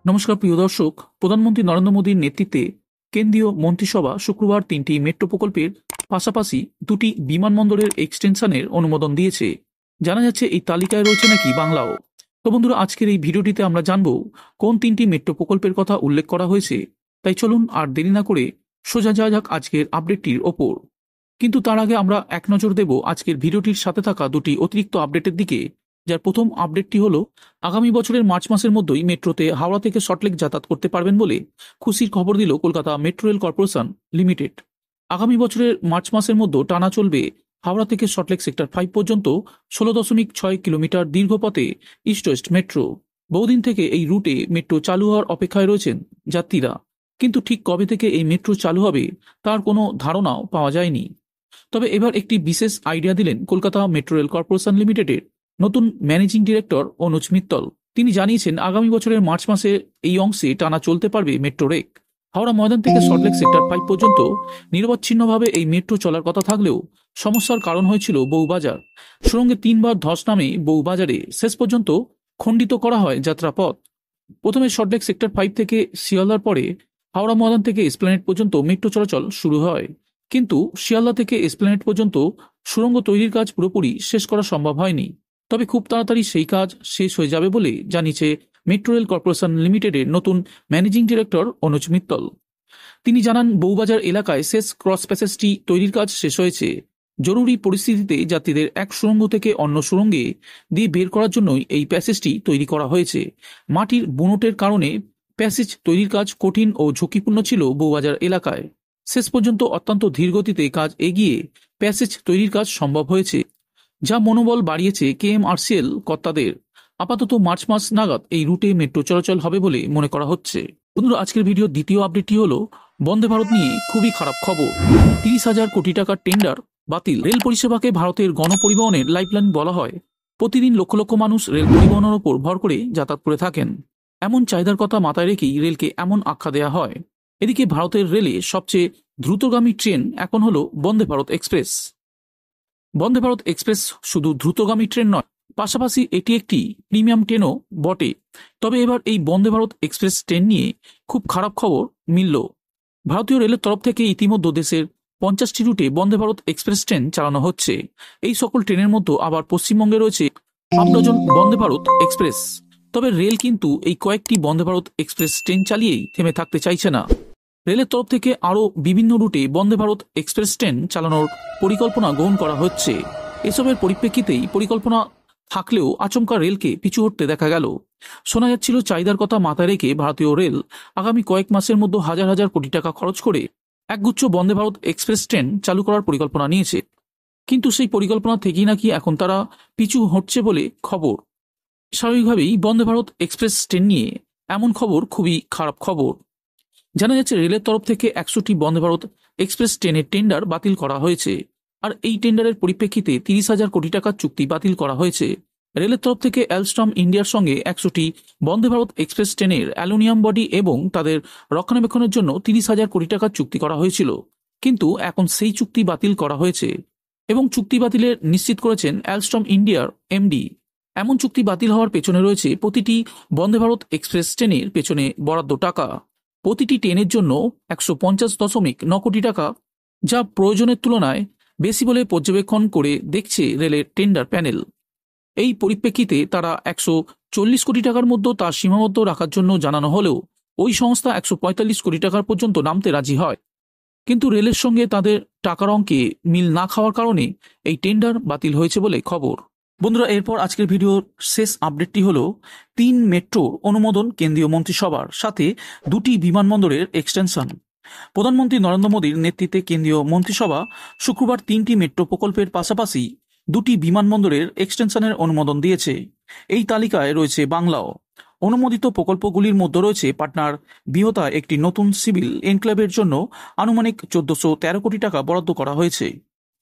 নমস্কার প্রিয় দর্শক, প্রধানমন্ত্রী নরেন্দ্র মোদীর নেতৃত্বে কেন্দ্রীয় মন্ত্রিসভা শুক্রবার 3টি মেট্রো প্রকল্পের পাশাপাশি 2টি বিমানবন্দরের এক্সটেনশনের অনুমোদন দিয়েছে। জানা যাচ্ছে এই তালিকায় রয়েছে নাকি বাংলাও। তো বন্ধুরা, আজকের এই ভিডিওটিতে আমরা জানব কোন 3টি মেট্রো প্রকল্পের কথা উল্লেখ করা হয়েছে। তাই চলুন আর দেরি না করে সোজা যাওয়া যাক আজকের আপডেটটির ওপর। কিন্তু তার আগে আমরা এক নজর দেব আজকের ভিডিওটির সাথে থাকা 2টি অতিরিক্ত আপডেটের দিকে। যার প্রথম আপডেটটি হলো, আগামী বছরের মার্চ মাসের মধ্যেই মেট্রোতে হাওড়া থেকে সল্টলেক যাতায়াত করতে পারবেন বলে খুশির খবর দিল Kolkata metro rail corporation limited. আগামী বছরের মার্চ মাসের মধ্যে টানা চলবে হাওড়া থেকে সল্টলেক সেক্টর 5 পর্যন্ত 16.6 কিলোমিটার দীর্ঘ পথে ইস্ট ওয়েস্ট মেট্রো। বহুদিন থেকে এই রুটে মেট্রো চালু হওয়ার অপেক্ষায় রয়েছেন যাত্রীরা, কিন্তু ঠিক কবে থেকে এই মেট্রো চালু হবে তার কোনো ধারণাও পাওয়া যায়নি। তবে এবার একটি বিশেষ আইডিয়া দিলেন কলকাতা মেট্রো রেল কর্পোরেশন লিমিটেডের নতুন ম্যানেজিং ডিরেক্টর অনুজ মিত্তল। তিনি জানিয়েছেন, আগামী বছরের মার্চ মাসে এই অংশে টানা চলতে পারবে মেট্রো রেক। হাওড়া ময়দান থেকে সল্টলেক সেক্টর 5 পর্যন্ত নিরবচ্ছিন্নভাবে এই মেট্রো চলার কথা থাকলেও সমস্যার কারণ হয়েছিল বউবাজার। সুরঙ্গে 3বার ধস নামে বউবাজারে শেষ পর্যন্ত খণ্ডিত করা হয় যাত্রাপথ। প্রথমে সল্টলেক সেক্টর 5 থেকে শিয়ালদার, পরে হাওড়া ময়দান থেকে এসপ্ল্যানেড পর্যন্ত মেট্রো চলাচল শুরু হয়। কিন্তু শিয়ালদা থেকে এসপ্ল্যানেড পর্যন্ত সুড়ঙ্গ তৈরির কাজ পুরোপুরি শেষ করা সম্ভব হয়নি। তবে খুব তাড়াতাড়ি সেই কাজ শেষ হয়ে যাবে বলে জানিয়েছে মেট্রো রেল কর্পোরেশন লিমিটেডের নতুন ম্যানেজিং ডিরেক্টর অনুজ মিত্তল। তিনি জানান, বউবাজার এলাকায় শেষ ক্রস প্যাসেজটি তৈরির কাজ শেষ হয়েছে। জরুরি পরিস্থিতিতে যাত্রীদের এক সুড়ঙ্গ থেকে অন্য সুড়ঙ্গে দিয়ে বের করার জন্যই এই প্যাসেজটি তৈরি করা হয়েছে। মাটির বুনোটের কারণে প্যাসেজ তৈরির কাজ কঠিন ও ঝুঁকিপূর্ণ ছিল বউবাজার এলাকায়। শেষ পর্যন্ত অত্যন্ত ধীরগতিতে কাজ এগিয়ে প্যাসেজ তৈরির কাজ সম্ভব হয়েছে, যা মনোবল বাড়িয়েছে কেএমআরসিএল কর্তাদের। আপাতত মার্চ মাস নাগাদ এই রুটে মেট্রো চলাচল হবে বলে মনে করা হচ্ছে। বন্ধুরা, আজকের ভিডিওর দ্বিতীয় আপডেটটি হলো, বন্দে ভারত নিয়ে খুবই খারাপ খবর। 30,000 কোটি টাকার টেন্ডার বাতিল। রেল পরিষেবাকে ভারতের গণপরিবহনের লাইফলাইন বলা হয়। প্রতিদিন লক্ষ লক্ষ মানুষ রেল পরিবহনের ওপর ভর করে যাতায়াত করে থাকেন। এমন চাহিদার কথা মাথায় রেখেই রেলকে এমন আখ্যা দেয়া হয়। এদিকে ভারতের রেলে সবচেয়ে দ্রুতগামী ট্রেন এখন হলো বন্দে ভারত এক্সপ্রেস। বন্দে ভারত এক্সপ্রেস শুধু দ্রুতগামী ট্রেন নয়, পাশাপাশি এটি একটি প্রিমিয়াম ট্রেনও বটে। তবে এবার এই বন্দে ভারত এক্সপ্রেস ট্রেন নিয়ে খুব খারাপ খবর মিলল। ভারতীয় রেলের তরফ থেকে ইতিমধ্যে দেশের 50টি রুটে বন্দে ভারত এক্সপ্রেস ট্রেন চালানো হচ্ছে। এই সকল ট্রেনের মধ্যে আবার পশ্চিমবঙ্গে রয়েছে 5 ডজন বন্দে ভারত এক্সপ্রেস। তবে রেল কিন্তু এই কয়েকটি বন্দে ভারত এক্সপ্রেস ট্রেন চালিয়েই থেমে থাকতে চাইছে না। রেলের তরফ থেকে আরও বিভিন্ন রুটে বন্দে ভারত এক্সপ্রেস ট্রেন চালানোর পরিকল্পনা গ্রহণ করা হচ্ছে। এসবের পরিপ্রেক্ষিতেই পরিকল্পনা থাকলেও আচমকা রেলকে পিছু হটতে দেখা গেল। শোনা যাচ্ছিল, চাহিদার কথা মাথায় রেখে ভারতীয় রেল আগামী কয়েক মাসের মধ্যে হাজার হাজার কোটি টাকা খরচ করে একগুচ্ছ বন্দে ভারত এক্সপ্রেস ট্রেন চালু করার পরিকল্পনা নিয়েছে। কিন্তু সেই পরিকল্পনা থেকেই নাকি এখন তারা পিছু হটছে বলে খবর। স্বাভাবিকভাবেই বন্দে ভারত এক্সপ্রেস ট্রেন নিয়ে এমন খবর খুবই খারাপ খবর। জানা যাচ্ছে, রেলের তরফ থেকে 100টি বন্দে ভারত এক্সপ্রেস ট্রেনের টেন্ডার বাতিল করা হয়েছে। আর এই টেন্ডারের পরিপ্রেক্ষিতে 30,000 কোটি টাকার চুক্তি বাতিল করা হয়েছে। রেলের তরফ থেকে অ্যালস্টম ইন্ডিয়ার সঙ্গে 100টি বন্দে ভারত এক্সপ্রেস ট্রেনের অ্যালুমিনিয়াম বডি এবং তাদের রক্ষণাবেক্ষণের জন্য 30,000 কোটি টাকার চুক্তি করা হয়েছিল। কিন্তু এখন সেই চুক্তি বাতিল করা হয়েছে এবং চুক্তি বাতিলের নিশ্চিত করেছেন অ্যালস্টম ইন্ডিয়ার এমডি। এমন চুক্তি বাতিল হওয়ার পেছনে রয়েছে প্রতিটি বন্দে ভারত এক্সপ্রেস ট্রেনের পেছনে বরাদ্দ টাকা। প্রতিটি ট্রেনের জন্য 150.9 কোটি টাকা, যা প্রয়োজনের তুলনায় বেশি বলে পর্যবেক্ষণ করে দেখছে রেলের টেন্ডার প্যানেল। এই পরিপ্রেক্ষিতে তারা 140 কোটি টাকার মধ্যে তা সীমাবদ্ধ রাখার জন্য জানানো হলেও ওই সংস্থা 145 কোটি টাকার পর্যন্ত নামতে রাজি হয়। কিন্তু রেলের সঙ্গে তাদের টাকার অঙ্কে মিল না খাওয়ার কারণে এই টেন্ডার বাতিল হয়েছে বলে খবর। বন্ধুরা, এরপর আজকের ভিডিওর শেষ আপডেটটি হলো, 3 মেট্রোর অনুমোদন কেন্দ্রীয় মন্ত্রিসভার, সাথে 2টি বিমানবন্দরের এক্সটেনশন। প্রধানমন্ত্রী নরেন্দ্র মোদীর নেতৃত্বে কেন্দ্রীয় মন্ত্রিসভা শুক্রবার 3টি মেট্রো প্রকল্পের পাশাপাশি 2টি বিমানবন্দরের এক্সটেনশনের অনুমোদন দিয়েছে। এই তালিকায় রয়েছে বাংলাও। অনুমোদিত প্রকল্পগুলির মধ্যে রয়েছে পাটনার বিহতায় একটি নতুন সিভিল এনক্লেভের জন্য আনুমানিক 1413 কোটি টাকা বরাদ্দ করা হয়েছে।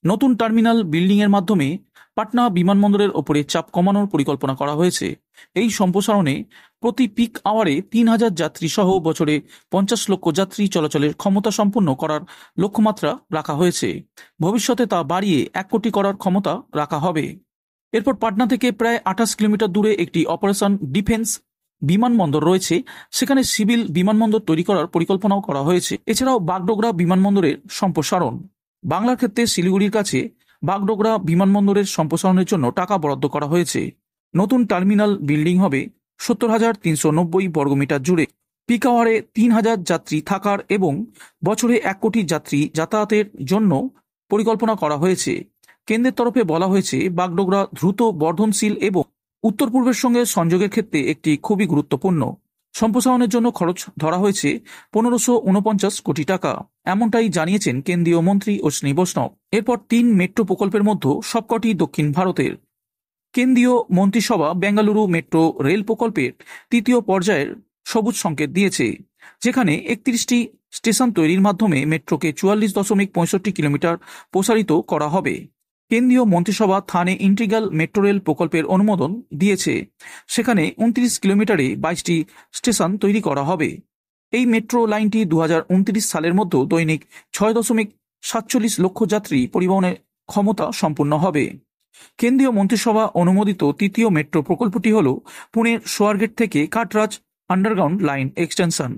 নতুন টার্মিনাল বিল্ডিংয়ের মাধ্যমে পাটনা বিমানবন্দরের ওপরে চাপ কমানোর পরিকল্পনা করা হয়েছে। এই সম্প্রসারণে প্রতি পিক আওয়ারে 3,000 যাত্রী সহ বছরে 50 লক্ষ যাত্রী চলাচলের ক্ষমতা সম্পন্ন করার লক্ষ্যমাত্রা রাখা হয়েছে। ভবিষ্যতে তা বাড়িয়ে 1 কোটি করার ক্ষমতা রাখা হবে। এরপর পাটনা থেকে প্রায় 28 কিলোমিটার দূরে একটি অপারেশন ডিফেন্স বিমানবন্দর রয়েছে সেখানে সিভিল বিমানবন্দর তৈরি করার পরিকল্পনাও করা হয়েছে। এছাড়াও বাগডোগরা বিমানবন্দরের সম্প্রসারণ, বাংলার ক্ষেত্রে শিলিগুড়ির কাছে বাগডোগরা বিমানবন্দরের সম্প্রসারণের জন্য টাকা বরাদ্দ করা হয়েছে। নতুন টার্মিনাল বিল্ডিং হবে 70,390 বর্গমিটার জুড়ে। পিক আওয়ারে 3,000 যাত্রী থাকার এবং বছরে 1 কোটি যাত্রী যাতায়াতের জন্য পরিকল্পনা করা হয়েছে। কেন্দ্রের তরফে বলা হয়েছে বাগডোগরা দ্রুত বর্ধনশীল এবং উত্তর পূর্বের সঙ্গে সংযোগের ক্ষেত্রে একটি খুবই গুরুত্বপূর্ণ। সম্প্রসারণের জন্য খরচ ধরা হয়েছে 1549 কোটি টাকা, এমনটাই জানিয়েছেন কেন্দ্রীয় মন্ত্রী অশ্বিনী বৈষ্ণব। এরপর 3 মেট্রো প্রকল্পের মধ্যে সবকটি দক্ষিণ ভারতের। কেন্দ্রীয় মন্ত্রিসভা বেঙ্গালুরু মেট্রো রেল প্রকল্পের 3য় পর্যায়ের সবুজ সংকেত দিয়েছে, যেখানে 31টি স্টেশন তৈরির মাধ্যমে মেট্রোকে 44.65 কিলোমিটার প্রসারিত করা হবে। কেন্দ্রীয় মন্ত্রিসভা থানে ইন্টিগ্রাল মেট্রো রেল প্রকল্পের অনুমোদন দিয়েছে, সেখানে 29 কিলোমিটারে 22টি স্টেশন তৈরি করা হবে। এই মেট্রো লাইনটি 2029 সালের মধ্যে দৈনিক 6.47 লক্ষ যাত্রী পরিবহনের ক্ষমতা সম্পূর্ণ হবে। কেন্দ্রীয় মন্ত্রিসভা অনুমোদিত 3য় মেট্রো প্রকল্পটি হল পুনের সোয়ারগেট থেকে কাটরাজ আন্ডারগ্রাউন্ড লাইন এক্সটেনশন।